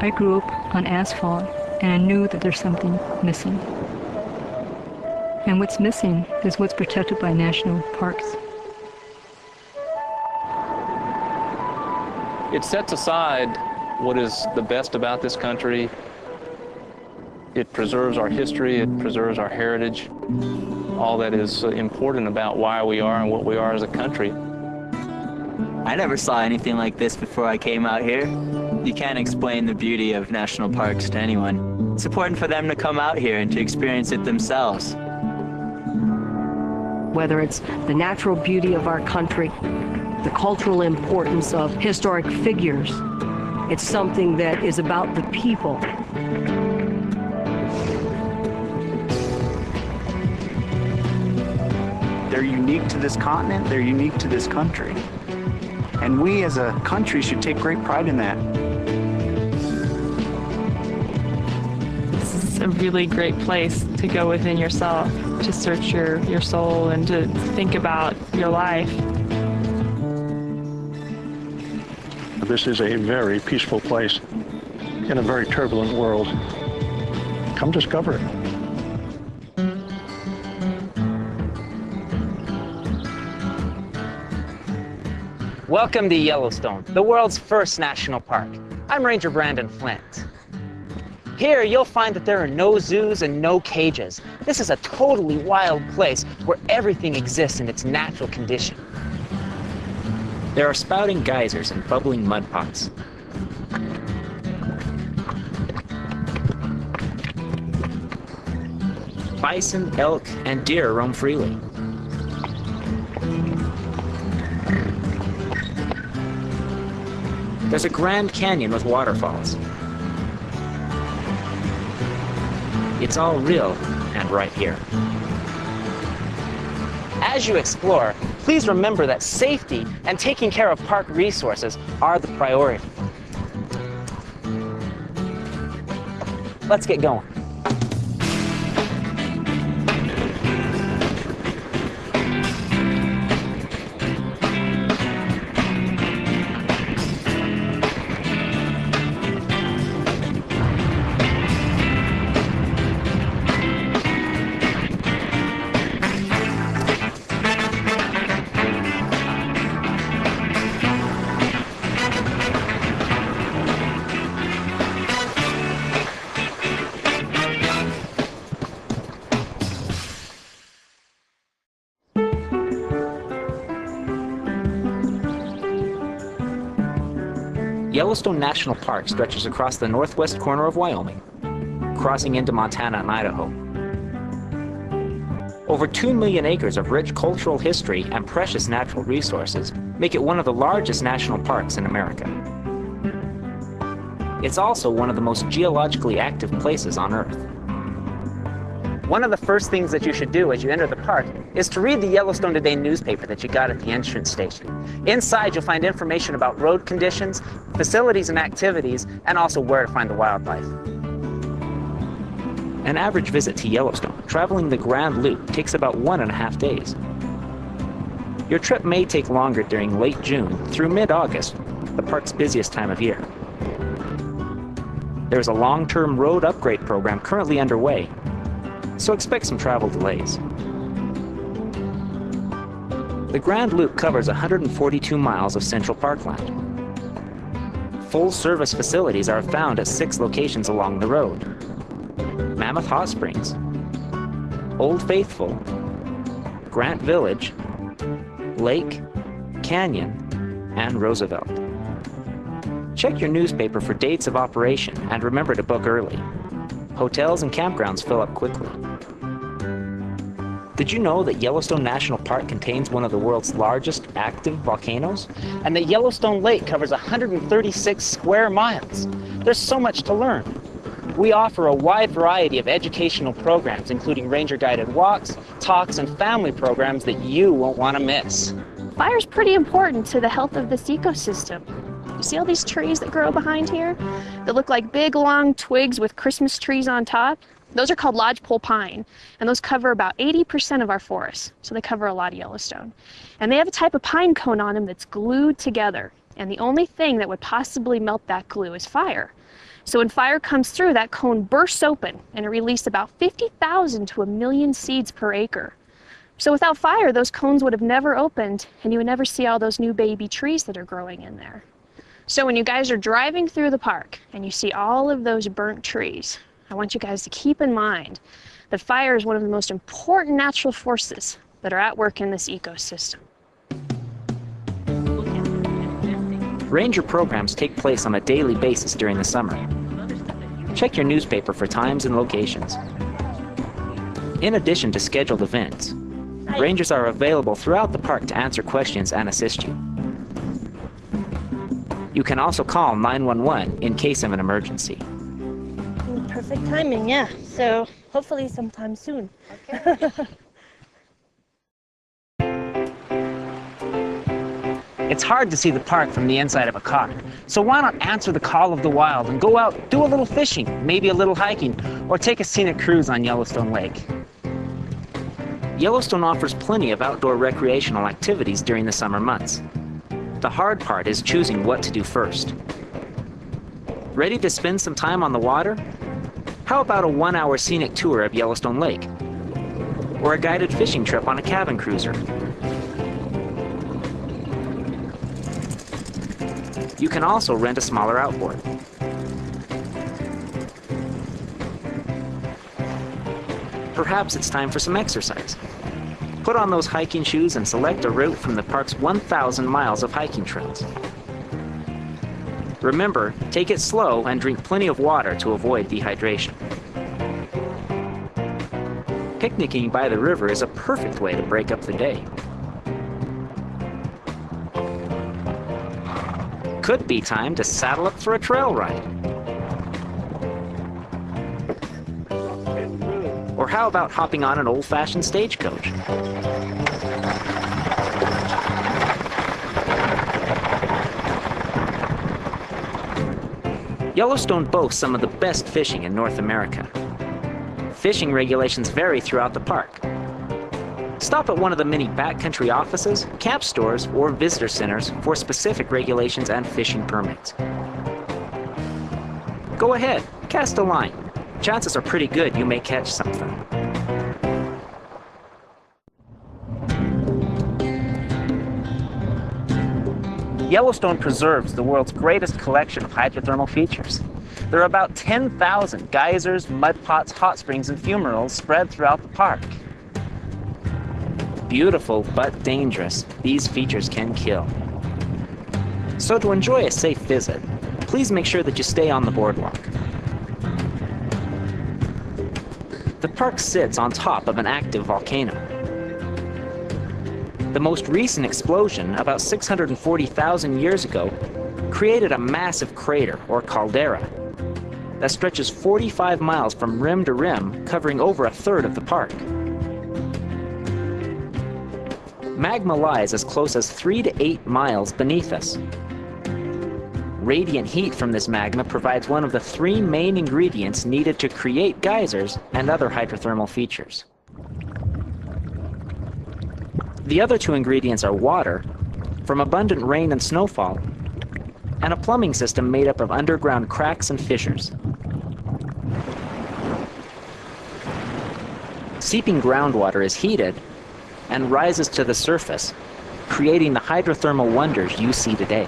I grew up on asphalt, and I knew that there's something missing. And what's missing is what's protected by national parks. It sets aside what is the best about this country. It preserves our history, it preserves our heritage, all that is important about why we are and what we are as a country. I never saw anything like this before I came out here. You can't explain the beauty of national parks to anyone. It's important for them to come out here and to experience it themselves. Whether it's the natural beauty of our country, the cultural importance of historic figures, it's something that is about the people. They're unique to this continent, they're unique to this country. And we as a country should take great pride in that. This is a really great place to go within yourself, to search your soul and to think about your life. This is a very peaceful place in a very turbulent world. Come discover it. Welcome to Yellowstone, the world's first national park. I'm Ranger Brandon Flint. Here you'll find that there are no zoos and no cages. This is a totally wild place where everything exists in its natural condition. There are spouting geysers and bubbling mud pots. Bison, elk, and deer roam freely. There's a Grand Canyon with waterfalls. It's all real and right here. As you explore, please remember that safety and taking care of park resources are the priority. Let's get going. Yellowstone National Park stretches across the northwest corner of Wyoming, crossing into Montana and Idaho. Over 2 million acres of rich cultural history and precious natural resources make it one of the largest national parks in America. It's also one of the most geologically active places on Earth. One of the first things that you should do as you enter the park is to read the Yellowstone Today newspaper that you got at the entrance station. Inside, you'll find information about road conditions, facilities and activities, and also where to find the wildlife. An average visit to Yellowstone, traveling the Grand Loop, takes about 1.5 days. Your trip may take longer during late June through mid-August, the park's busiest time of year. There's a long-term road upgrade program currently underway, so expect some travel delays. The Grand Loop covers 142 miles of central parkland. Full-service facilities are found at 6 locations along the road: Mammoth Hot Springs, Old Faithful, Grant Village, Lake, Canyon, and Roosevelt. Check your newspaper for dates of operation and remember to book early. Hotels and campgrounds fill up quickly. Did you know that Yellowstone National Park contains one of the world's largest active volcanoes? And that Yellowstone Lake covers 136 square miles. There's so much to learn. We offer a wide variety of educational programs, including ranger-guided walks, talks, and family programs that you won't want to miss. Fire's pretty important to the health of this ecosystem. You see all these trees that grow behind here? That look like big, long twigs with Christmas trees on top? Those are called lodgepole pine, and those cover about 80% of our forests, so they cover a lot of Yellowstone. And they have a type of pine cone on them that's glued together, and the only thing that would possibly melt that glue is fire. So when fire comes through, that cone bursts open and it releases about 50,000 to 1,000,000 seeds per acre. So without fire, those cones would have never opened and you would never see all those new baby trees that are growing in there. So when you guys are driving through the park and you see all of those burnt trees, I want you guys to keep in mind that fire is one of the most important natural forces that are at work in this ecosystem. Ranger programs take place on a daily basis during the summer. Check your newspaper for times and locations. In addition to scheduled events, rangers are available throughout the park to answer questions and assist you. You can also call 911 in case of an emergency. Perfect timing, yeah. So hopefully sometime soon. Okay. It's hard to see the park from the inside of a car, so why not answer the call of the wild and go out, do a little fishing, maybe a little hiking, or take a scenic cruise on Yellowstone Lake. Yellowstone offers plenty of outdoor recreational activities during the summer months. The hard part is choosing what to do first. Ready to spend some time on the water? How about a 1-hour scenic tour of Yellowstone Lake? Or a guided fishing trip on a cabin cruiser? You can also rent a smaller outboard. Perhaps it's time for some exercise. Put on those hiking shoes and select a route from the park's 1,000 miles of hiking trails. Remember, take it slow and drink plenty of water to avoid dehydration. Picnicking by the river is a perfect way to break up the day. Could be time to saddle up for a trail ride. Or how about hopping on an old-fashioned stagecoach? Yellowstone boasts some of the best fishing in North America. Fishing regulations vary throughout the park. Stop at one of the many backcountry offices, camp stores, or visitor centers for specific regulations and fishing permits. Go ahead, cast a line. Chances are pretty good you may catch something. Yellowstone preserves the world's greatest collection of hydrothermal features. There are about 10,000 geysers, mud pots, hot springs, and fumaroles spread throughout the park. Beautiful but dangerous, these features can kill. So to enjoy a safe visit, please make sure that you stay on the boardwalk. The park sits on top of an active volcano. The most recent explosion, about 640,000 years ago, created a massive crater, or caldera, that stretches 45 miles from rim to rim, covering over a third of the park. Magma lies as close as 3 to 8 miles beneath us. Radiant heat from this magma provides one of the 3 main ingredients needed to create geysers and other hydrothermal features. The other 2 ingredients are water, from abundant rain and snowfall, and a plumbing system made up of underground cracks and fissures. Seeping groundwater is heated and rises to the surface, creating the hydrothermal wonders you see today.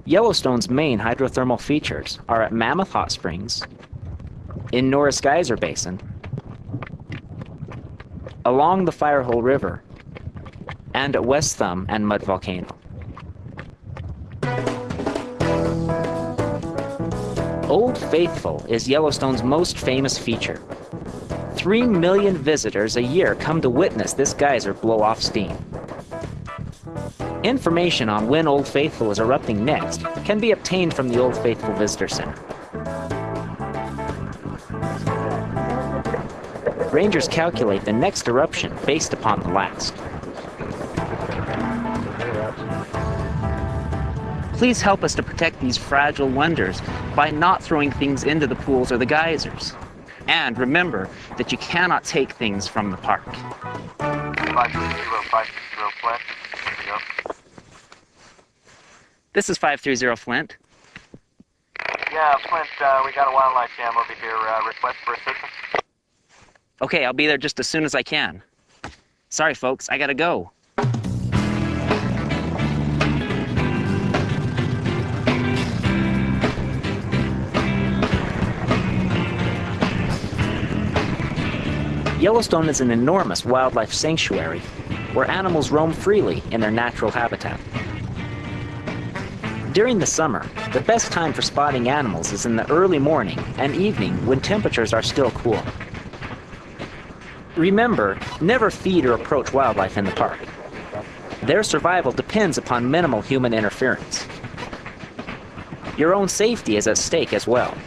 Yellowstone's main hydrothermal features are at Mammoth Hot Springs, in Norris Geyser Basin, along the Firehole River, and at West Thumb and Mud Volcano. Old Faithful is Yellowstone's most famous feature. 3 million visitors a year come to witness this geyser blow off steam. Information on when Old Faithful is erupting next can be obtained from the Old Faithful Visitor Center. Rangers calculate the next eruption based upon the last. Please help us to protect these fragile wonders by not throwing things into the pools or the geysers. And remember that you cannot take things from the park. 530, 560 Flint. Yep. This is 530 Flint. Yeah, Flint, we got a wildlife cam over here. Request for assistance? Okay, I'll be there just as soon as I can. Sorry, folks, I gotta go. Yellowstone is an enormous wildlife sanctuary where animals roam freely in their natural habitat. During the summer, the best time for spotting animals is in the early morning and evening when temperatures are still cool. Remember, never feed or approach wildlife in the park. Their survival depends upon minimal human interference. Your own safety is at stake as well.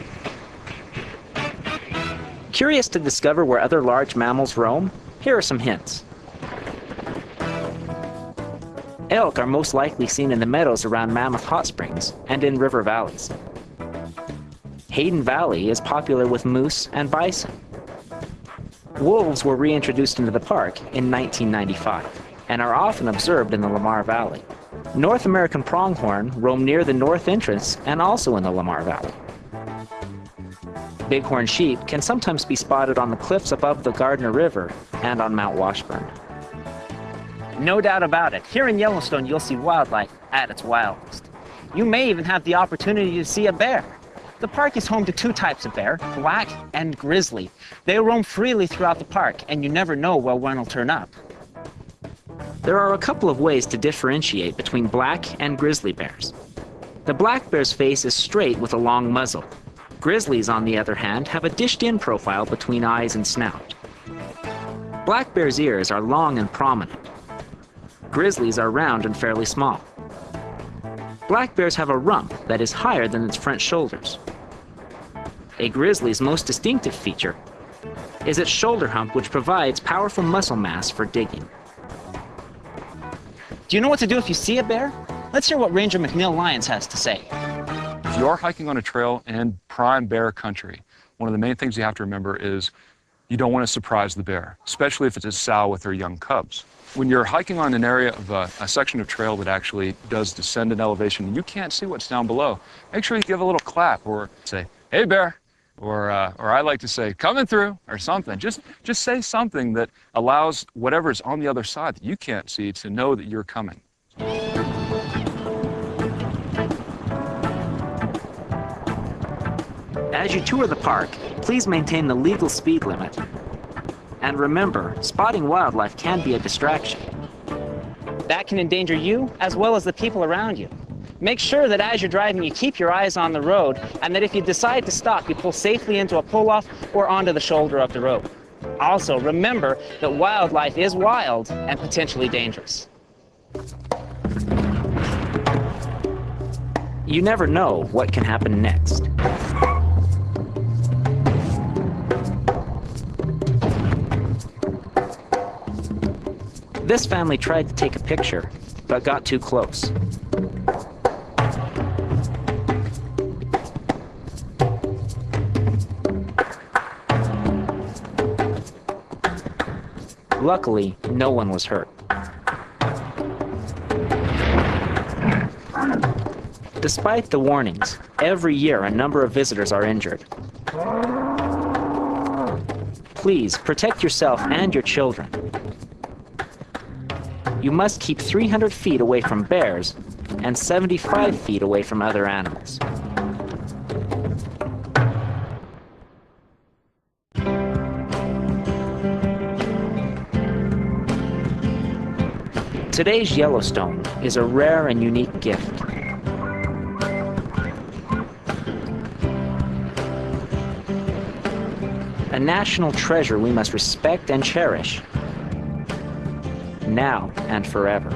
Curious to discover where other large mammals roam? Here are some hints. Elk are most likely seen in the meadows around Mammoth Hot Springs and in river valleys. Hayden Valley is popular with moose and bison. Wolves were reintroduced into the park in 1995 and are often observed in the Lamar Valley. North American pronghorn roam near the north entrance and also in the Lamar Valley. Bighorn sheep can sometimes be spotted on the cliffs above the Gardner River and on Mount Washburn. No doubt about it, here in Yellowstone you'll see wildlife at its wildest. You may even have the opportunity to see a bear. The park is home to two types of bear, black and grizzly. They roam freely throughout the park, and you never know where one will turn up. There are a couple of ways to differentiate between black and grizzly bears. The black bear's face is straight with a long muzzle. Grizzlies, on the other hand, have a dished-in profile between eyes and snout. Black bear's ears are long and prominent. Grizzlies are round and fairly small. Black bears have a rump that is higher than its front shoulders. A grizzly's most distinctive feature is its shoulder hump, which provides powerful muscle mass for digging. Do you know what to do if you see a bear? Let's hear what Ranger McNeil Lyons has to say. If you are hiking on a trail in prime bear country, one of the main things you have to remember is you don't want to surprise the bear, especially if it's a sow with her young cubs. When you're hiking on an area of a section of trail that actually does descend in elevation and you can't see what's down below, make sure you give a little clap or say, "Hey bear," or I like to say, "Coming through," or something. Just say something that allows whatever's on the other side that you can't see to know that you're coming. As you tour the park, please maintain the legal speed limit. And remember, spotting wildlife can be a distraction. That can endanger you as well as the people around you. Make sure that as you're driving, you keep your eyes on the road, and that if you decide to stop, you pull safely into a pull-off or onto the shoulder of the road. Also, remember that wildlife is wild and potentially dangerous. You never know what can happen next. This family tried to take a picture, but got too close. Luckily, no one was hurt. Despite the warnings, every year a number of visitors are injured. Please protect yourself and your children. You must keep 300 feet away from bears and 75 feet away from other animals. Today's Yellowstone is a rare and unique gift. A national treasure we must respect and cherish, now and forever.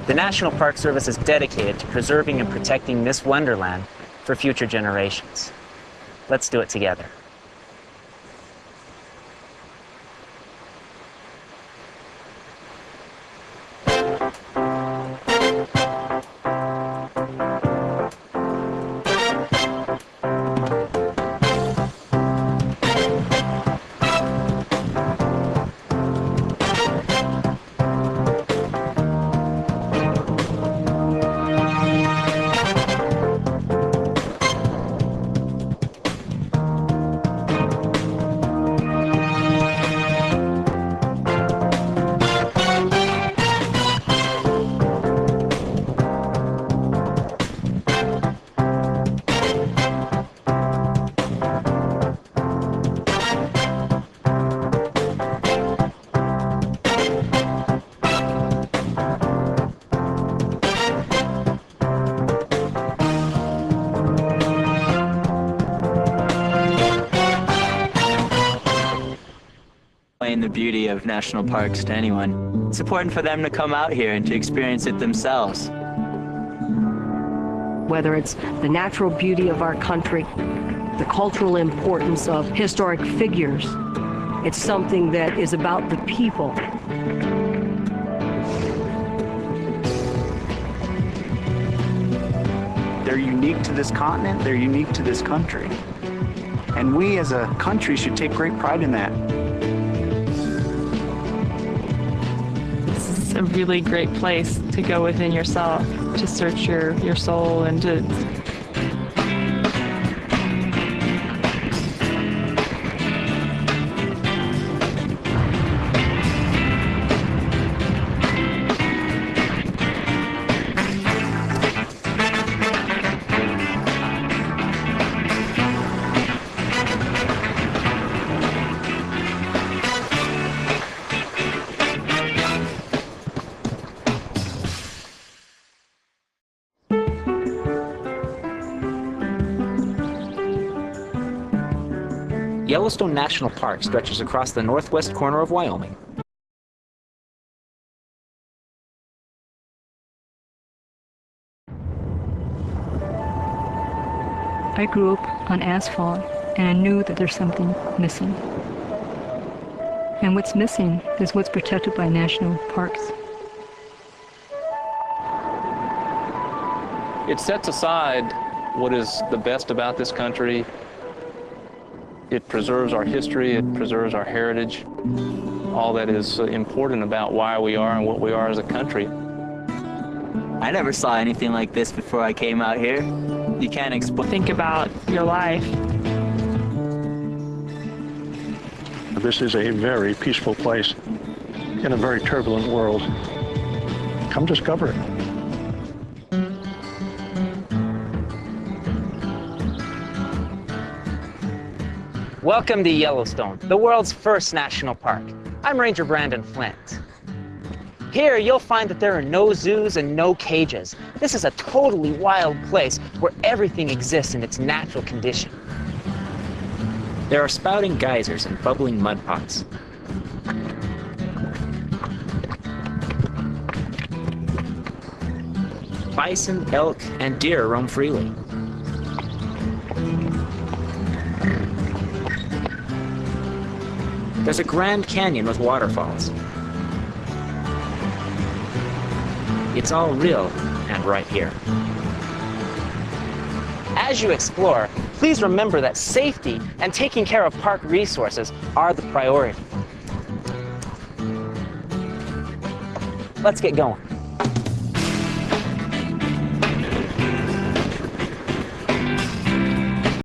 The National Park Service is dedicated to preserving and protecting this wonderland for future generations. Let's do it together. explain the beauty of national parks to anyone. It's important for them to come out here and to experience it themselves. Whether it's the natural beauty of our country, the cultural importance of historic figures, it's something that is about the people. They're unique to this continent, they're unique to this country. And we as a country should take great pride in that. This is a really great place to go within yourself, to search your soul and to Yellowstone National Park stretches across the northwest corner of Wyoming. I grew up on asphalt, and I knew that there's something missing. And what's missing is what's protected by national parks. It sets aside what is the best about this country. It preserves our history, it preserves our heritage, all that is important about why we are and what we are as a country. I never saw anything like this before I came out here. You can't explain. think about your life. This is a very peaceful place in a very turbulent world. Come discover it. Welcome to Yellowstone, the world's first national park. I'm Ranger Brandon Flint. Here, you'll find that there are no zoos and no cages. This is a totally wild place where everything exists in its natural condition. There are spouting geysers and bubbling mud pots. Bison, elk, and deer roam freely. There's a Grand Canyon with waterfalls. It's all real and right here. As you explore, please remember that safety and taking care of park resources are the priority. Let's get going.